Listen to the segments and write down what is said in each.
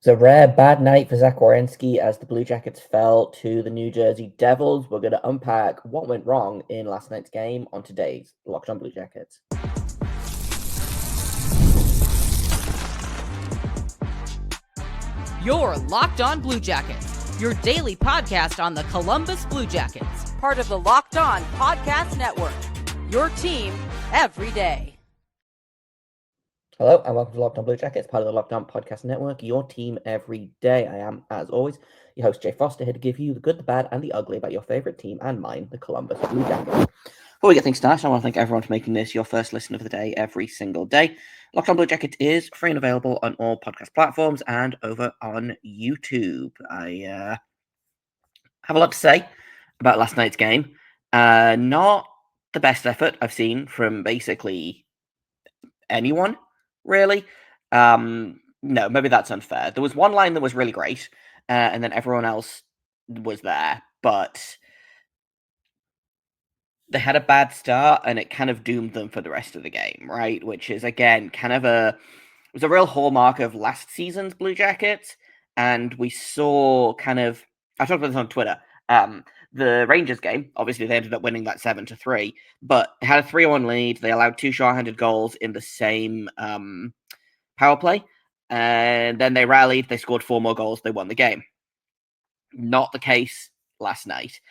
It's a rare bad night for Zach Werenski as the Blue Jackets fell to the New Jersey Devils. We're going to unpack what went wrong in last night's game on today's Locked On Blue Jackets. You're Locked On Blue Jackets, your daily podcast on the Columbus Blue Jackets, part of the Locked On Podcast Network, your team every day. Hello and welcome to Locked On Blue Jackets, part of the Locked On Podcast Network, your team every day. I am, as always, your host, Jay Foster, here to give you the good, the bad, and the ugly about your favorite team and mine, the Columbus Blue Jackets. Before we get things started, I want to thank everyone for making this your first listen of the day every single day. Locked On Blue Jackets is free and available on all podcast platforms and over on YouTube. I have a lot to say about last night's game. Not the best effort I've seen from basically anyone, really. No, maybe that's unfair. There was one line that was really great, and then everyone else was there, but they had a bad start, and it kind of doomed them for the rest of the game, right? Which is, again, it was a real hallmark of last season's Blue Jackets, and we saw I talked about this on Twitter, the Rangers game, obviously they ended up winning that 7-3, but they had a 3-1 lead. They allowed 2 shorthanded goals in the same power play, and then they rallied. They scored 4 more goals. They won the game. Not the case last night.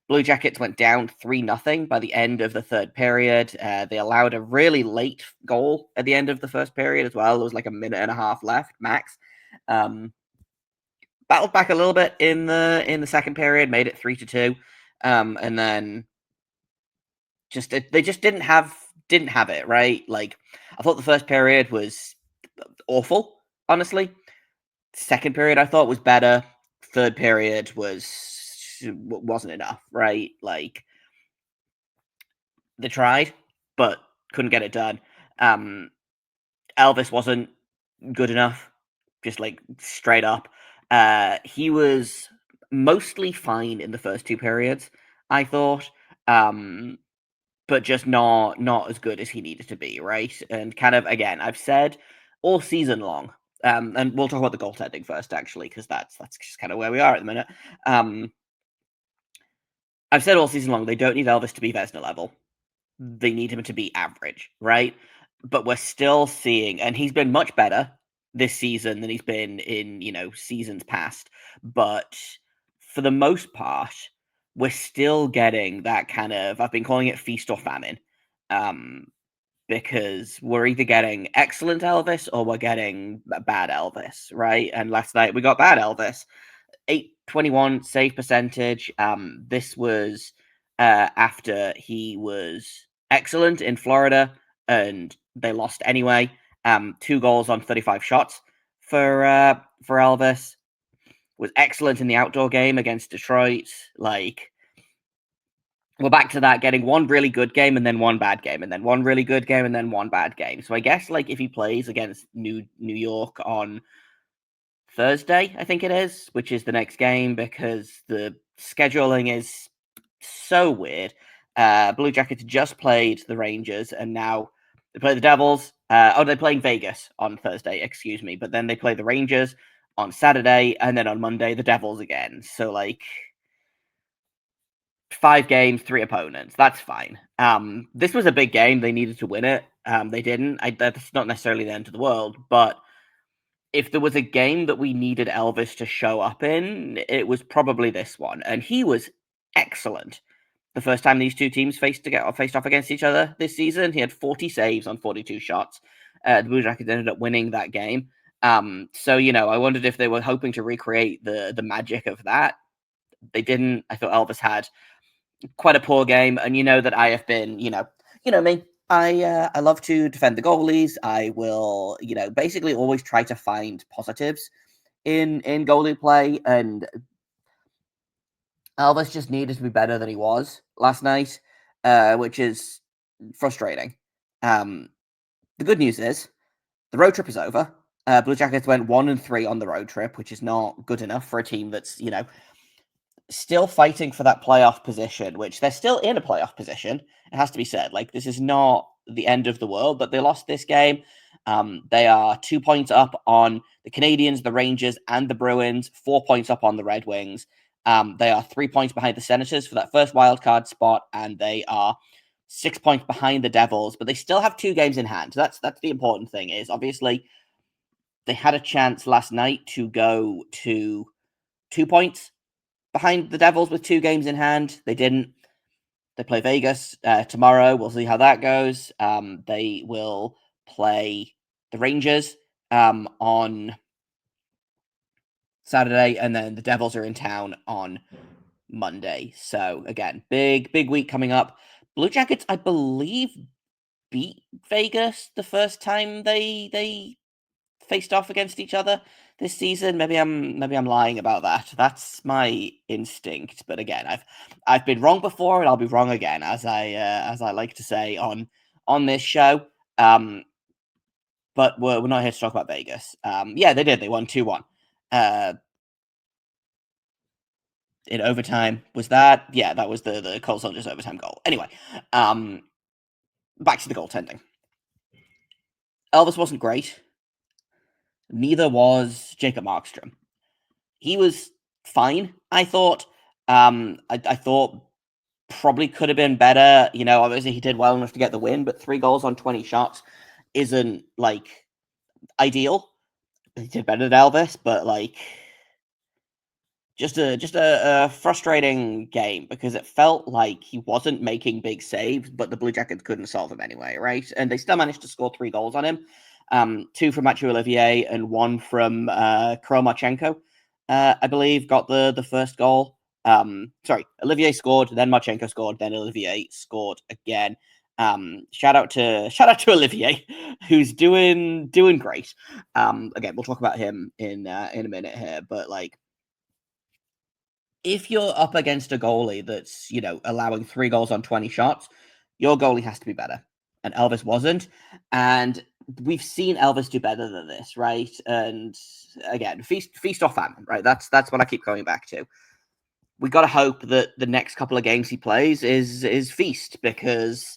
Blue Jackets went down 3-0 by the end of the third period. They allowed a really late goal at the end of the first period as well. There was like a minute and a half left, max. Battled back a little bit in the second period, made it 3-2, and then they just didn't have it, right. Like, I thought the first period was awful, honestly. Second period I thought was better. Third period wasn't enough, right? Like, they tried but couldn't get it done. Elvis wasn't good enough, just like straight up. He was mostly fine in the first 2 periods, I thought, but just not as good as he needed to be, right? And again, I've said all season long, and we'll talk about the goaltending first, actually, because that's just kind of where we are at the minute. I've said all season long, they don't need Elvis to be Vezina level. They need him to be average, right? But we're still seeing, and he's been much better this season than he's been in, seasons past. But for the most part, we're still getting that I've been calling it feast or famine. Because we're either getting excellent Elvis or we're getting bad Elvis, right? And last night we got bad Elvis. 821 save percentage. This was after he was excellent in Florida and they lost anyway. 2 goals on 35 shots for Elvis. Was excellent in the outdoor game against Detroit. Like, we're back to that, getting 1 really good game and then 1 bad game, and then 1 really good game and then 1 bad game. So I guess, like, if he plays against New York on Thursday, I think it is, which is the next game, because the scheduling is so weird. Blue Jackets just played the Rangers, and now they play the Devils. They're playing Vegas on Thursday, excuse me. But then they play the Rangers on Saturday, and then on Monday, the Devils again. So, like, 5 games, 3 opponents. That's fine. This was a big game. They needed to win it. They didn't. That's not necessarily the end of the world, but if there was a game that we needed Elvis to show up in, it was probably this one. And he was excellent the first time these two teams faced off against each other this season. He had 40 saves on 42 shots. The Blue Jackets ended up winning that game. So, I wondered if they were hoping to recreate the magic of that. They didn't. I thought Elvis had quite a poor game. And that I have been, me. I love to defend the goalies. I will, basically always try to find positives in goalie play, and Elvis just needed to be better than he was last night, which is frustrating. The good news is the road trip is over. Blue Jackets went 1-3 on the road trip, which is not good enough for a team that's, still fighting for that playoff position, which they're still in a playoff position. It has to be said. Like, this is not the end of the world, but they lost this game. They are 2 points up on the Canadiens, the Rangers, and the Bruins, 4 points up on the Red Wings. They are 3 points behind the Senators for that first wildcard spot, and they are 6 points behind the Devils, but they still have 2 games in hand. So that's the important thing, is obviously they had a chance last night to go to 2 points behind the Devils with 2 games in hand. They didn't. They play Vegas tomorrow. We'll see how that goes. They will play the Rangers on Saturday, and then the Devils are in town on Monday. So again, big week coming up. Blue Jackets, I believe, beat Vegas the first time they faced off against each other this season. Maybe I'm lying about that. That's my instinct. But again, I've been wrong before, and I'll be wrong again, as I like to say on this show. But we're not here to talk about Vegas. Yeah, they did. They won 2-1. In overtime. Was that? Yeah, that was the Cole Soldiers overtime goal. Anyway, back to the goaltending. Elvis wasn't great. Neither was Jacob Markstrom. He was fine, I thought. I thought probably could have been better. You know, obviously he did well enough to get the win, but 3 goals on 20 shots isn't, like, ideal. He did better than Elvis, but, like, just a frustrating game, because it felt like he wasn't making big saves, but the Blue Jackets couldn't solve him anyway, right? And they still managed to score 3 goals on him. 2 from Mathieu Olivier and 1 from Kromachenko, I believe, got the first goal. Sorry, Olivier scored, then Marchenko scored, then Olivier scored again. Shout out to Olivier, who's doing great. Again, we'll talk about him in a minute here, but like, if you're up against a goalie that's, you know, allowing 3 goals on 20 shots, your goalie has to be better. And Elvis wasn't. And we've seen Elvis do better than this, right? And again, feast or famine, right? That's what I keep going back to. We got to hope that the next couple of games he plays is feast, because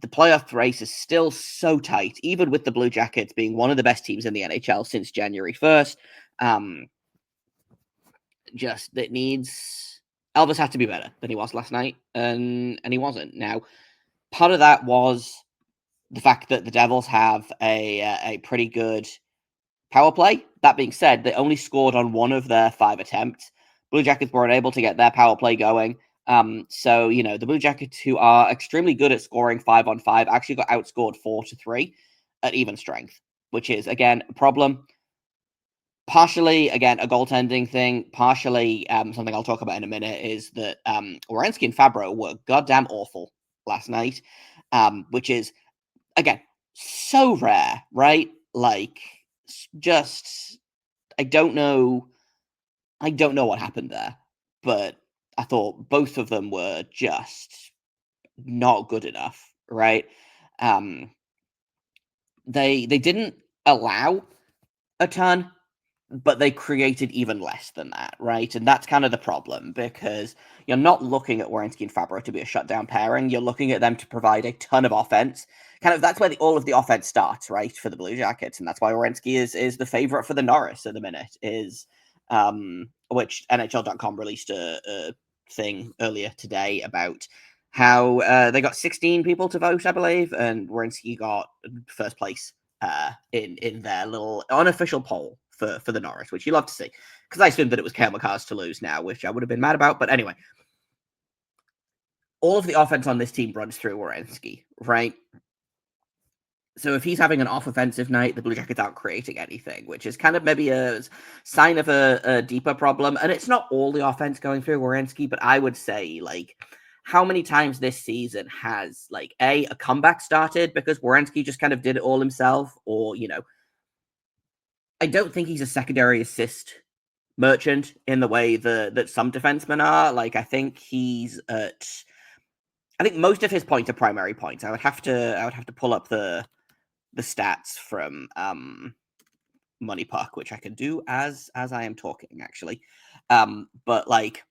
the playoff race is still so tight, even with the Blue Jackets being one of the best teams in the NHL since January 1st. Just that needs Elvis had to be better than he was last night, and he wasn't. Now, part of that was the fact that the Devils have a pretty good power play. That being said, they only scored on 1 of their 5 attempts. Blue Jackets weren't able to get their power play going. So, you know, the Blue Jackets, who are extremely good at scoring 5-on-5, actually got outscored 4-3 at even strength, which is, again, a problem. Partially, again, a goaltending thing. Partially, something I'll talk about in a minute is that Werenski and Fabbro were goddamn awful last night, which is, again, so rare, right? Like, just, I don't know what happened there, but I thought both of them were just not good enough, right? They didn't allow a ton, but they created even less than that, right? And that's kind of the problem, because you're not looking at Werenski and Fabbro to be a shutdown pairing. You're looking at them to provide a ton of offense. Kind of, that's where all of the offense starts, right, for the Blue Jackets, and that's why Werenski is the favorite for the Norris at the minute. Which NHL.com released a thing earlier today about how they got 16 people to vote, I believe, and Werenski got first place in their little unofficial poll for the Norris, which you love to see, because I assumed that it was Cale Makar's to lose now, which I would have been mad about. But anyway, all of the offense on this team runs through Werenski, right? So if he's having an off-offensive night, the Blue Jackets aren't creating anything, which is kind of maybe a sign of a deeper problem. And it's not all the offense going through Werenski, but I would say, like, how many times this season has, like, a comeback started because Werenski just kind of did it all himself, or, you know, I don't think he's a secondary assist merchant in the way that some defensemen are. Like, I think I think most of his points are primary points. I would have to pull up the stats from Money Puck, which I can do as I am talking, actually. But like,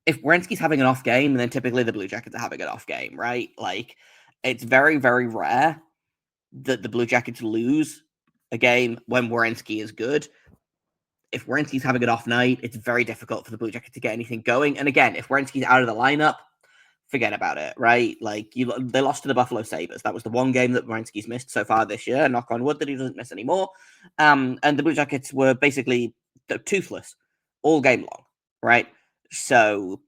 if Werenski's having an off game, then typically the Blue Jackets are having an off game, right? Like, it's very, very rare that the Blue Jackets lose a game when Werenski is good. If Werenski's having an off night, it's very difficult for the Blue Jackets to get anything going. And again, if Werenski's out of the lineup, forget about it, right? Like they lost to the Buffalo Sabres. That was the one game that Werenski's missed so far this year. Knock on wood that he doesn't miss anymore. And the Blue Jackets were basically toothless all game long, right? So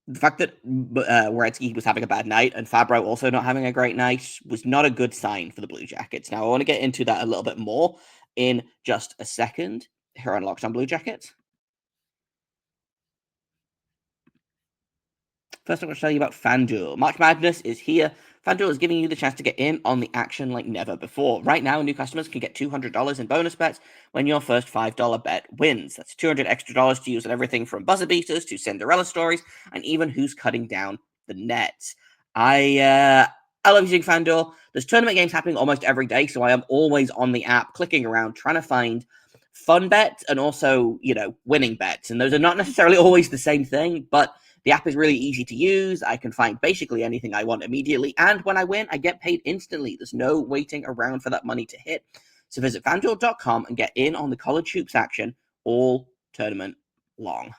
the fact that Werenski was having a bad night and Fabbro also not having a great night was not a good sign for the Blue Jackets. Now, I want to get into that a little bit more in just a second here on Locked on Blue Jackets. First, I'm going to tell you about FanDuel. March Madness is here. FanDuel is giving you the chance to get in on the action like never before. Right now, new customers can get $200 in bonus bets when your first $5 bet wins. That's $200 extra to use on everything from buzzer beaters to Cinderella stories and even who's cutting down the net. I love using FanDuel. There's tournament games happening almost every day, so I am always on the app clicking around trying to find fun bets and also, winning bets. And those are not necessarily always the same thing, but the app is really easy to use. I can find basically anything I want immediately. And when I win, I get paid instantly. There's no waiting around for that money to hit. So visit FanDuel.com and get in on the college hoops action all tournament long.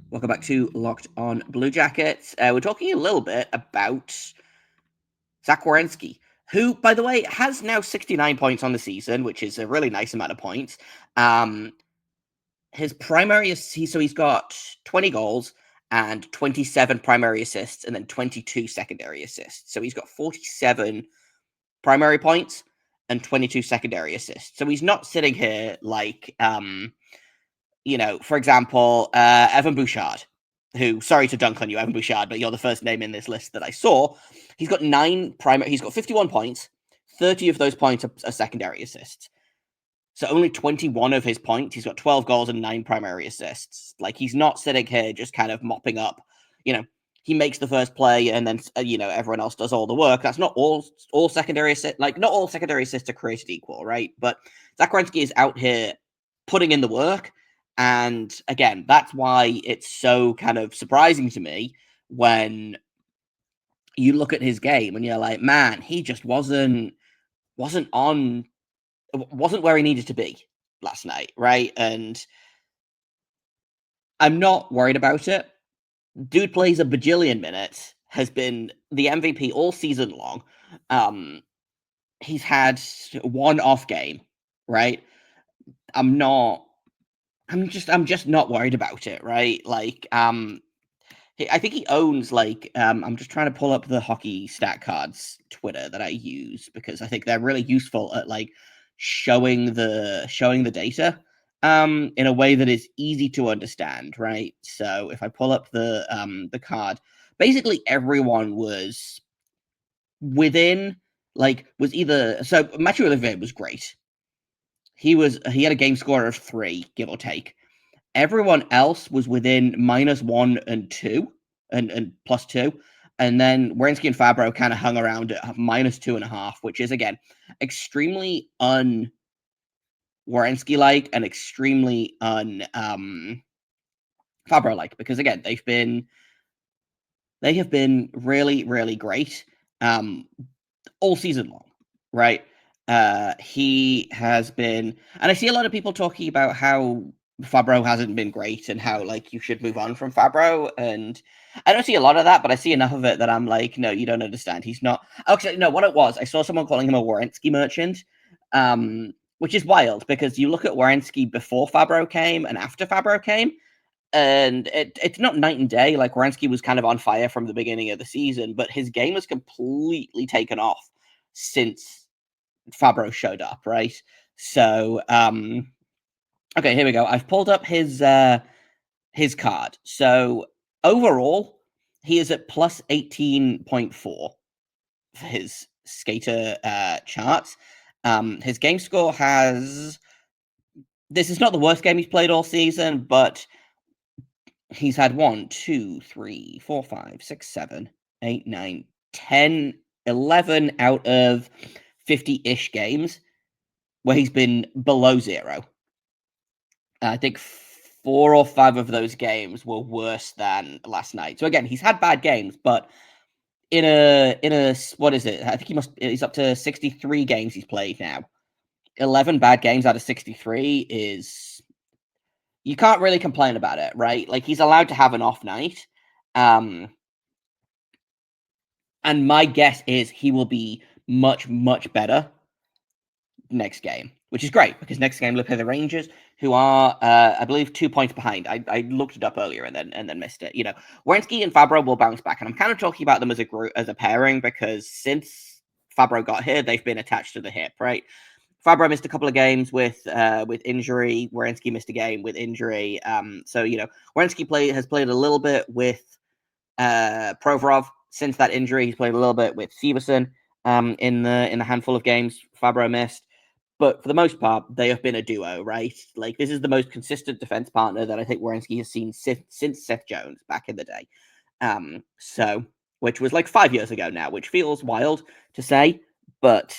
Welcome back to Locked on Blue Jackets. We're talking a little bit about Zach Werenski, who, by the way, has now 69 points on the season, which is a really nice amount of points. His primary so he's got 20 goals and 27 primary assists and then 22 secondary assists. So he's got 47 primary points and 22 secondary assists. So he's not sitting here like, for example, Evan Bouchard, who, sorry to dunk on you, Evan Bouchard, but you're the first name in this list that I saw. He's got he's got 51 points. 30 of those points are secondary assists. So only 21 of his points, he's got 12 goals and 9 primary assists. Like, he's not sitting here just kind of mopping up. He makes the first play and then, everyone else does all the work. That's not all secondary assists. Like, not all secondary assists are created equal, right? But Zach Werenski is out here putting in the work. And again, that's why it's so kind of surprising to me when you look at his game and you're like, man, he just wasn't where he needed to be last night, right? And I'm not worried about it. Dude plays a bajillion minutes, has been the MVP all season long. He's had one off game, right? I'm just not worried about it, right? Like, I think he owns I'm just trying to pull up the hockey stat cards Twitter that I use because I think they're really useful at showing the data in a way that is easy to understand, right? So if I pull up the card, basically everyone was within so Mathieu Olivier was great. He had a game score of 3, give or take. Everyone else was within -1 and 2 and +2. And then Werenski and Fabbro kind of hung around at -2.5, which is, again, extremely Werenski-like and extremely Fabbro-like, because, again, they have been really, really great all season long, right? He has been, and I see a lot of people talking about how Fabbro hasn't been great and how you should move on from Fabbro, and I don't see a lot of that, but I see enough of it that I'm like, no, you don't understand. He's not. Actually, no, what it was, I saw someone calling him a Werenski merchant, which is wild because you look at Werenski before Fabbro came and after Fabbro came, and it's not night and day. Like, Werenski was kind of on fire from the beginning of the season, but his game has completely taken off since Fabbro showed up, right? So, okay, here we go. I've pulled up his card. So overall, he is at plus 18.4 for his skater charts. His game score this is not the worst game he's played all season, but he's had 1, 2, 3, 4, 5, 6, 7, 8, 9, 10, 11 out of 50-ish games where he's been below 0. I think 4 or 5 of those games were worse than last night. So again, he's had bad games, but in a what is it? I think he's up to 63 games he's played now. 11 bad games out of 63 is, you can't really complain about it, right? Like, he's allowed to have an off night. And my guess is he will be much, much better next game, which is great, because next game we'll play the Rangers, who are, I believe, 2 points behind. I looked it up earlier and then missed it. Werenski and Fabbro will bounce back, and I'm kind of talking about them as a group, as a pairing, because since Fabbro got here, they've been attached to the hip, right? Fabbro missed a couple of games with injury. Werenski missed a game with injury. So Werenski has played a little bit with Provorov since that injury. He's played a little bit with Evason in the handful of games Fabbro missed. But for the most part, they have been a duo, right? Like, this is the most consistent defense partner that I think Werenski has seen since Seth Jones back in the day. So, which was like 5 years ago now, which feels wild to say, but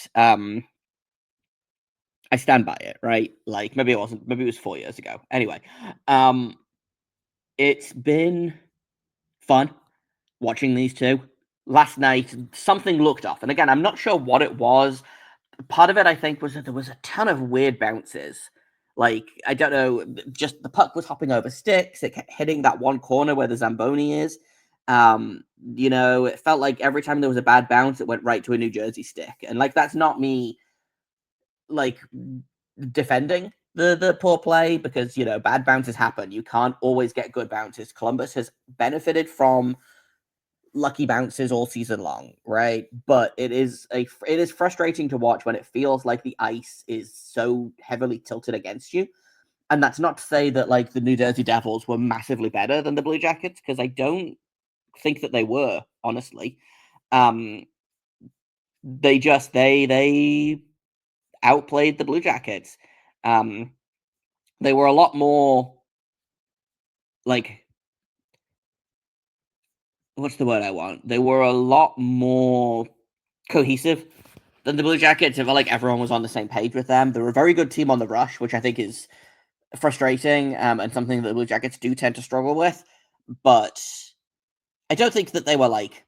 I stand by it, right? Like, maybe it wasn't, maybe it was 4 years ago. Anyway, it's been fun watching these two. Last night, something looked off. And again, I'm not sure what it was. Part of it, I think, was that there was a ton of weird bounces. Like, I don't know, just the puck was hopping over sticks. It kept hitting that one corner where the Zamboni is. It felt like every time there was a bad bounce, it went right to a New Jersey stick. And, like, that's not me, like, defending the poor play, because, bad bounces happen. You can't always get good bounces. Columbus has benefited from lucky bounces all season long, right? But it is frustrating to watch when it feels like the ice is so heavily tilted against you. And that's not to say that, like, the New Jersey Devils were massively better than the Blue Jackets, because I don't think that they were, honestly. They just they outplayed the Blue Jackets. They were a lot more, like, what's the word I want? They were a lot more cohesive than the Blue Jackets. It felt like everyone was on the same page with them. They're a very good team on the rush, which I think is frustrating, and something that the Blue Jackets do tend to struggle with. But I don't think that they were, like,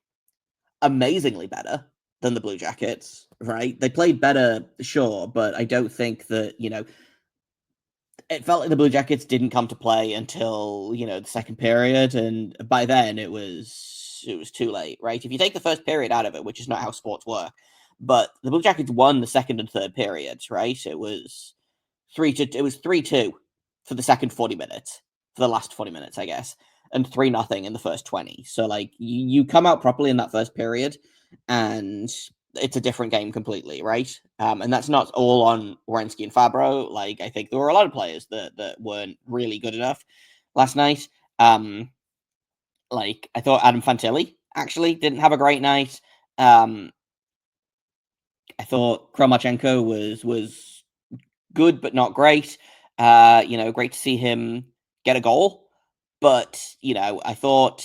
amazingly better than the Blue Jackets, right? They played better, sure, but I don't think that, it felt like the Blue Jackets didn't come to play until, the second period, and by then it was too late, right? If you take the first period out of it, which is not how sports work, but the Blue Jackets won the second and third periods, right? It was 3-2 for the second 40 minutes, for the last 40 minutes, I guess, and 3-0 in the first 20. So, like, you come out properly in that first period, and it's a different game completely, right? And that's not all on Werenski and Fabbro. Like, I think there were a lot of players that weren't really good enough last night. Like, I thought Adam Fantilli actually didn't have a great night. I thought Kromachenko was good, but not great. Great to see him get a goal. But, I thought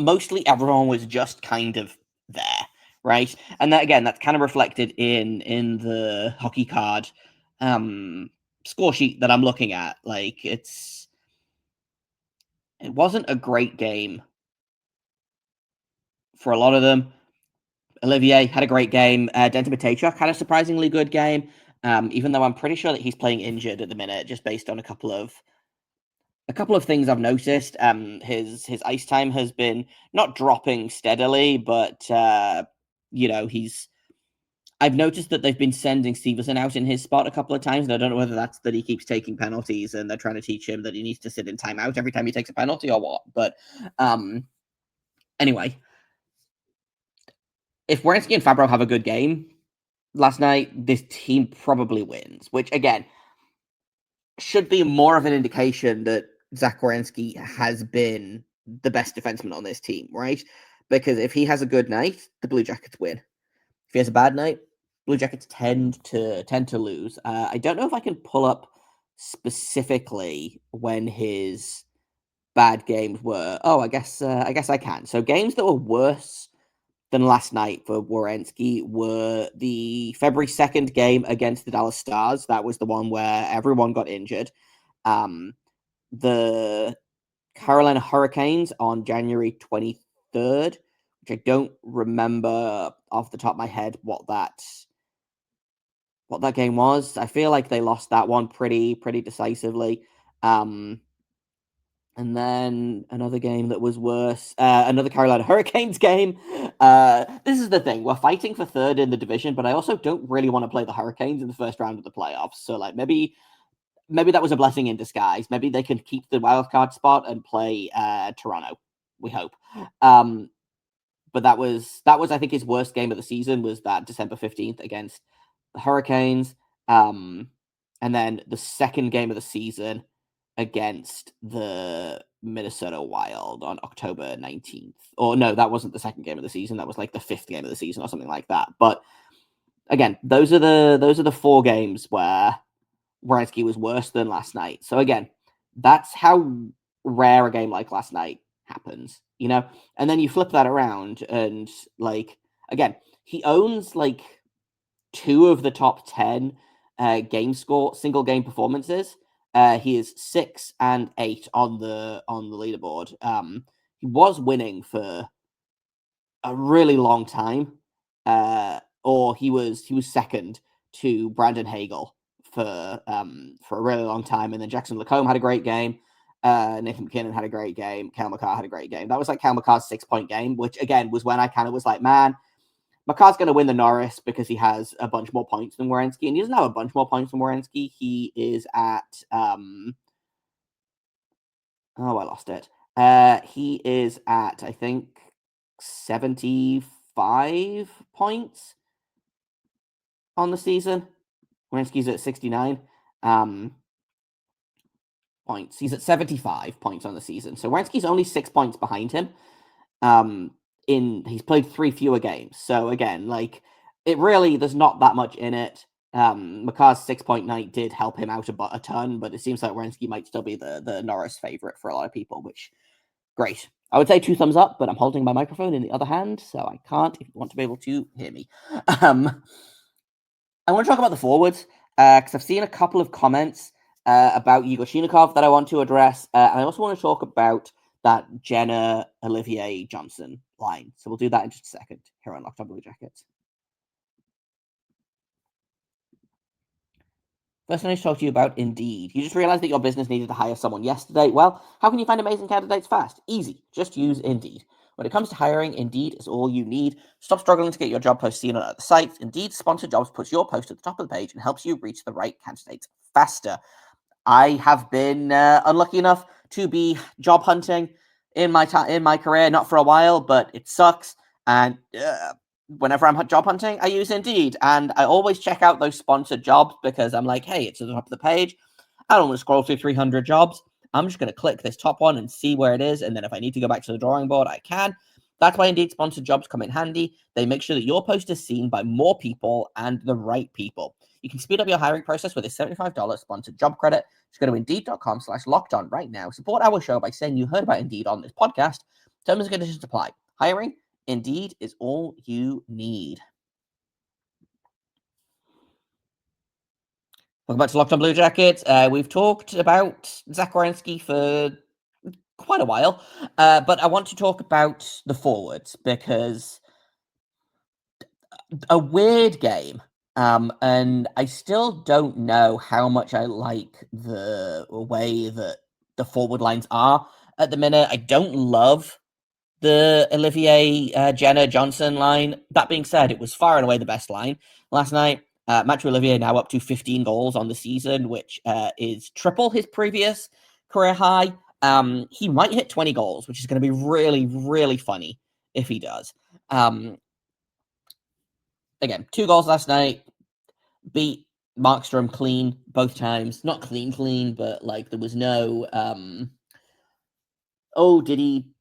mostly everyone was just kind of there, right? And that, again, that's kind of reflected in the hockey card score sheet that I'm looking at. Like, it wasn't a great game for a lot of them. Olivier had a great game. Denton Matejchuk had a surprisingly good game, even though I'm pretty sure that he's playing injured at the minute, just based on a couple of things I've noticed. His ice time has been not dropping steadily, but I've noticed that they've been sending Severson out in his spot a couple of times, and I don't know whether that's that he keeps taking penalties and they're trying to teach him that he needs to sit in timeout every time he takes a penalty or what. But anyway, if Werenski and Fabbro have a good game last night, this team probably wins, which, again, should be more of an indication that Zach Werenski has been the best defenseman on this team, right? Because if he has a good night, the Blue Jackets win. If he has a bad night, Blue Jackets tend to lose. I don't know if I can pull up specifically when his bad games were. Oh, I guess I can. So games that were worse than last night for Werenski were the February 2nd game against the Dallas Stars. That was the one where everyone got injured. The Carolina Hurricanes on January 23rd, which I don't remember off the top of my head what that game was. I feel like they lost that one pretty decisively. And then another game that was worse, another Carolina Hurricanes game. This is the thing. We're fighting for third in the division, but I also don't really want to play the Hurricanes in the first round of the playoffs. So, like, maybe that was a blessing in disguise. Maybe they can keep the wild card spot and play Toronto. We hope. But that was, I think, his worst game of the season was that December 15th against the Hurricanes. And then the second game of the season against the Minnesota Wild on October 19th. Or no, that wasn't the second game of the season. That was like the fifth game of the season or something like that. But again, those are the 4 games where Werenski was worse than last night. So again, that's how rare a game like last night happens, you know? And then you flip that around and, like, again, he owns like 2 of the top 10 single game performances. He is 6 and 8 on the leaderboard. He was winning for a really long time, or he was second to Brandon Hagel for a really long time, and then Jackson Lacombe had a great game. Nathan McKinnon had a great game. Cale Makar had a great game. That was like Cale Makar's 6-point game, which again was when I kind of was like, man, Makar's going to win the Norris because he has a bunch more points than Werenski, and he doesn't have a bunch more points than Werenski. He is at I lost it. He is at, I think, 75 points on the season. Werenski's at 69 points. He's at 75 points on the season. So Werenski's only 6 points behind him. He's played 3 fewer games. So again, like, it really, there's not that much in it. Makar's 6-point night did help him out a ton, but it seems like Werenski might still be the Norris favorite for a lot of people, which, great. I would say 2 thumbs up, but I'm holding my microphone in the other hand, so I can't if you want to be able to hear me. I want to talk about the forwards, because I've seen a couple of comments about Igor Shinikov that I want to address, and I also want to talk about that Jenna Olivier Johnson line. So we'll do that in just a second here on Locked On Blue Jackets. First, I need to talk to you about Indeed. You just realized that your business needed to hire someone yesterday. Well, how can you find amazing candidates fast? Easy. Just use Indeed. When it comes to hiring, Indeed is all you need. Stop struggling to get your job post seen on other sites. Indeed's Sponsored Jobs puts your post at the top of the page and helps you reach the right candidates faster. I have been unlucky enough to be job hunting in my career, not for a while, but it sucks. And whenever I'm job hunting, I use Indeed, and I always check out those sponsored jobs because I'm like, hey, it's at the top of the page. I don't want to scroll through 300 jobs. I'm just going to click this top one and see where it is, and then if I need to go back to the drawing board, I can. That's why Indeed sponsored jobs come in handy. They make sure that your post is seen by more people and the right people. You can speed up your hiring process with a $75 sponsored job credit. Just go to Indeed.com/lockedon right now. Support our show by saying you heard about Indeed on this podcast. Terms and conditions apply. Hiring, Indeed is all you need. Welcome back to Locked On Blue Jackets. We've talked about Zach Werenski for quite a while, but I want to talk about the forwards because a weird game. And I still don't know how much I like the way that the forward lines are at the minute. I don't love the Olivier Jenna Johnson line. That being said, it was far and away the best line last night. Mathieu Olivier now up to 15 goals on the season, which is triple his previous career high. He might hit 20 goals, which is going to be really, really funny if he does. Again, 2 goals last night. Beat Markstrom clean both times. Not clean, but like there was no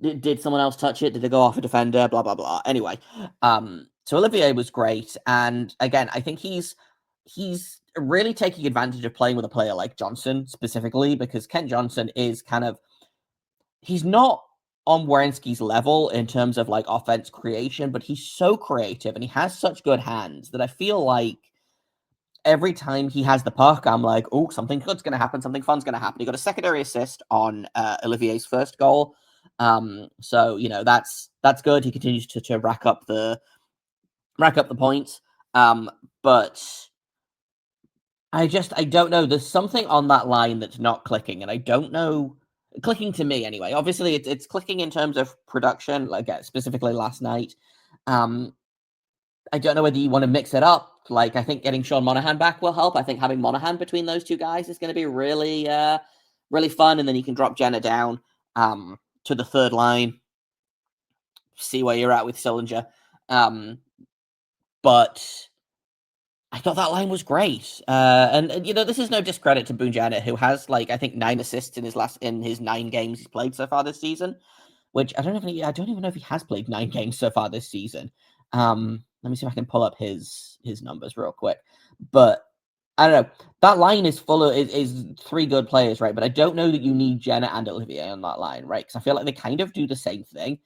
did someone else touch it? Did they go off a defender? Blah blah blah. Anyway, so Olivier was great, and again, I think he's really taking advantage of playing with a player like Johnson specifically because Kent Johnson is he's not on Werenski's level in terms of like offense creation, but he's so creative and he has such good hands that I feel like every time he has the puck, I'm like, oh, something good's going to happen. Something fun's going to happen. He got a secondary assist on Olivier's first goal. So, that's good. He continues to rack up the points. But I don't know. There's something on that line that's not clicking, and I don't know. Clicking to me anyway. Obviously, it's clicking in terms of production, like specifically last night. I don't know whether you want to mix it up. Like, I think getting Sean Monahan back will help. I think having Monahan between those two guys is going to be really, really fun. And then you can drop Jenna down to the third line, see where you're at with Sillinger. But I thought that line was great. And this is no discredit to Boone Jenner, who has, like, I think 9 assists in his 9 games he's played so far this season, which I don't even know if he has played 9 games so far this season. Let me see if I can pull up his numbers real quick. But I don't know. That line is full of is 3 good players, right? But I don't know that you need Jenna and Olivier on that line, right? Because I feel like they kind of do the same thing.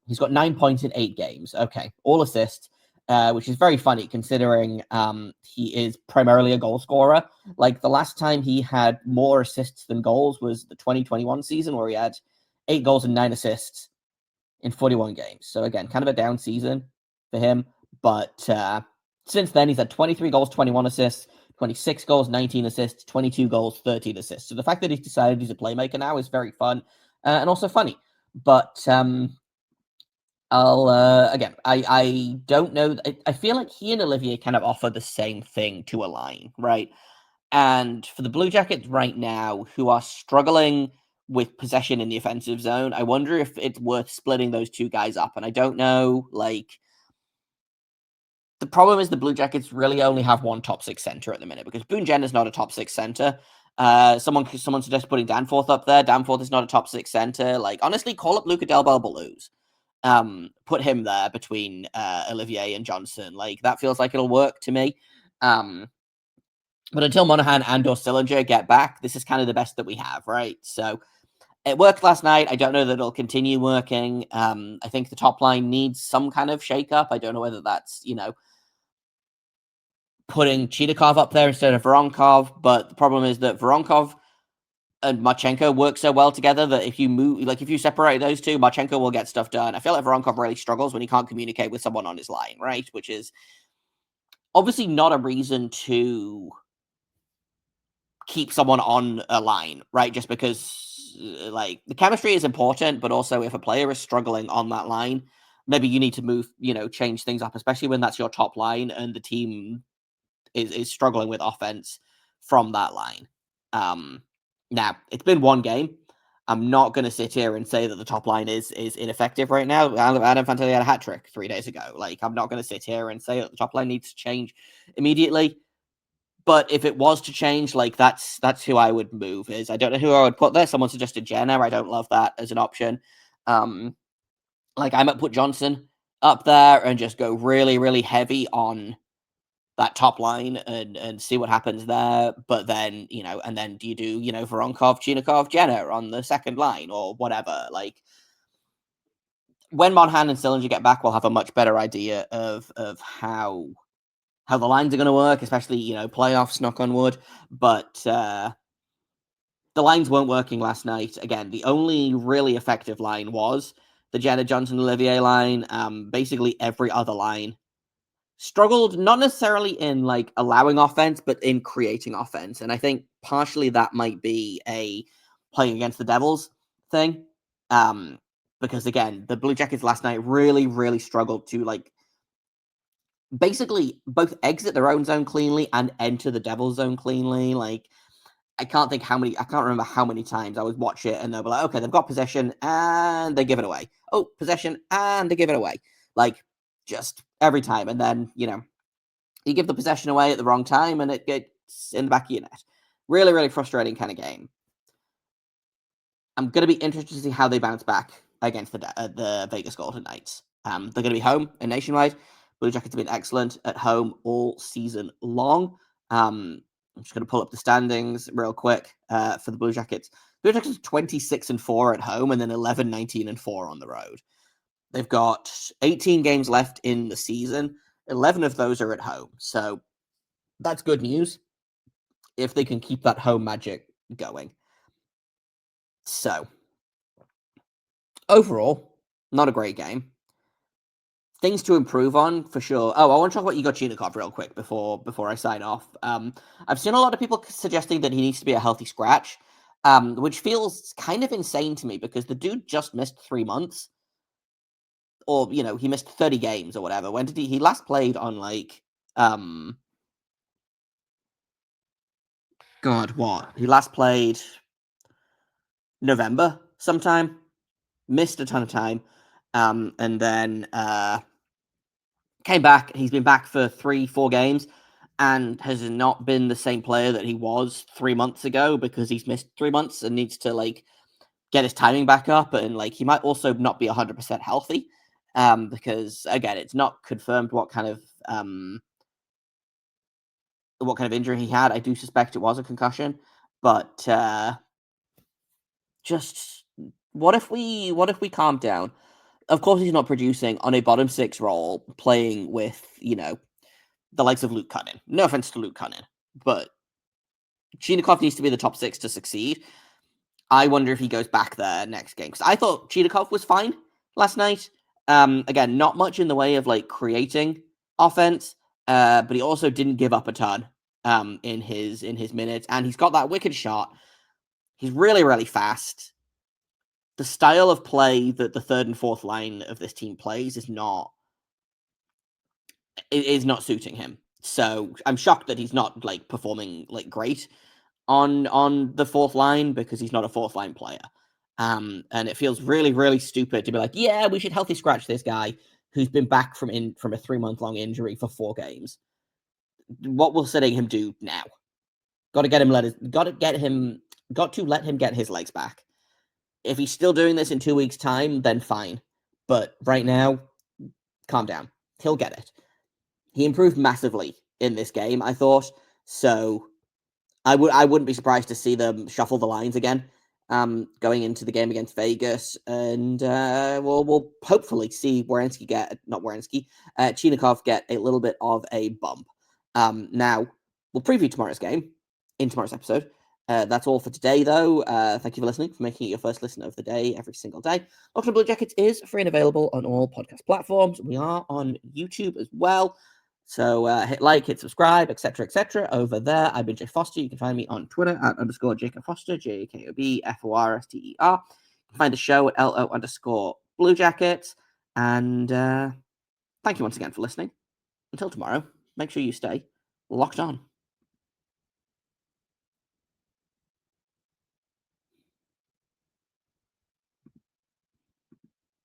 He's got 9 points in 8 games. Okay, all assists, which is very funny considering he is primarily a goal scorer. Like, the last time he had more assists than goals was the 2021 season, where he had 8 goals and 9 assists in 41 games. So again, kind of a down season for him. But since then, he's had 23 goals, 21 assists, 26 goals, 19 assists, 22 goals, 13 assists. So the fact that he's decided he's a playmaker now is very fun and also funny. But I don't know. I feel like he and Olivier kind of offer the same thing to a line, right? And for the Blue Jackets right now, who are struggling with possession in the offensive zone, I wonder if it's worth splitting those two guys up. And I don't know, like, the problem is the Blue Jackets really only have one top 6 center at the minute, because Boone Jenner's not a top 6 center. Someone suggests putting Danforth up there. Danforth is not a top 6 center. Like, honestly, call up Luca Del Belbaluz. Put him there between Olivier and Johnson. Like, that feels like it'll work to me. But until Monahan and or Sillinger get back, this is kind of the best that we have, right? So it worked last night. I don't know that it'll continue working. I think the top line needs some kind of shakeup. I don't know whether that's, putting Chidakov up there instead of Voronkov, but the problem is that Voronkov and Marchenko work so well together that if you separate those two, Marchenko will get stuff done. I feel like Voronkov really struggles when he can't communicate with someone on his line, right? Which is obviously not a reason to keep someone on a line, right? Just because, like, the chemistry is important, but also if a player is struggling on that line, maybe you need to move, change things up, especially when that's your top line and the team is struggling with offense from that line. Now, it's been one game. I'm not going to sit here and say that the top line is ineffective right now. Adam Fantilli had a hat trick 3 days ago. Like, I'm not going to sit here and say that the top line needs to change immediately. But if it was to change, like, that's who I would move. I don't know who I would put there. Someone suggested Jenner. I don't love that as an option. Like, I might put Johnson up there and just go really, really heavy on that top line and see what happens there. But then, and then do you do, Voronkov, Chidakov, Jenner on the second line or whatever? Like, when Monahan and Sillinger get back, we'll have a much better idea of how the lines are going to work, especially, playoffs, knock on wood. But the lines weren't working last night. Again, the only really effective line was the Jenner Johnson Olivier line. Basically every other line struggled, not necessarily in, like, allowing offense, but in creating offense. And I think partially that might be a playing against the Devils thing. Because again, the Blue Jackets last night really, really struggled to, like, basically both exit their own zone cleanly and enter the Devils zone cleanly. Like, I can't remember how many times I would watch it and they'll be like, okay, they've got possession and they give it away. Oh, possession and they give it away. Like, just every time. And then, you give the possession away at the wrong time and it gets in the back of your net. Really, really frustrating kind of game. I'm going to be interested to see how they bounce back against the Vegas Golden Knights. They're going to be home and Nationwide. Blue Jackets have been excellent at home all season long. I'm just going to pull up the standings real quick for the Blue Jackets. Blue Jackets 26-4 at home and then 11-19-4 on the road. They've got 18 games left in the season. 11 of those are at home. So That's good news if they can keep that home magic going. So, overall, not a great game. Things to improve on, for sure. Oh, I want to talk about Igor Chinikov real quick before I sign off. I've seen a lot of people suggesting that he needs to be a healthy scratch, which feels kind of insane to me because the dude just missed 3 months. Or, he missed 30 games or whatever. When did he last played on, God, what? He last played November sometime. Missed a ton of time. And then came back. He's been back for 3-4 games and has not been the same player that he was 3 months ago because he's missed 3 months and needs to, get his timing back up. And, he might also not be 100% healthy because, again, it's not confirmed what kind of injury he had. I do suspect it was a concussion, but just what if we calm down? Of course, he's not producing on a bottom 6 role, playing with the likes of Luke Cunnin. No offense to Luke Cunnin, but Chinikov needs to be the top 6 to succeed. I wonder if he goes back there next game because I thought Chinikov was fine last night. Again, not much in the way of creating offense, but he also didn't give up a ton in his minutes, and he's got that wicked shot. He's really, really fast. The style of play that the third and fourth line of this team plays is not suiting him. So I'm shocked that he's not performing great on the fourth line because he's not a fourth line player. And it feels really, really stupid to be like, yeah, we should healthy scratch this guy who's been back from a 3-month-long injury for 4 games. What will sitting him do now? Got to let him get his legs back. If he's still doing this in 2 weeks' time, then fine. But right now, calm down. He'll get it. He improved massively in this game, I thought. So I wouldn't be surprised to see them shuffle the lines again going into the game against Vegas. And we'll hopefully see Chinikov get a little bit of a bump. Now, we'll preview tomorrow's game in tomorrow's episode. That's all for today, though. Thank you for listening, for making it your first listen of the day every single day. Locked On Blue Jackets is free and available on all podcast platforms. We are on YouTube as well. So hit like, hit subscribe, etc. over there. I've been Jake Foster. You can find me on Twitter at _Jacob Foster, JAKOBFORSTER. You can find the show at LO_Blue Jackets. And thank you once again for listening. Until tomorrow, make sure you stay locked on.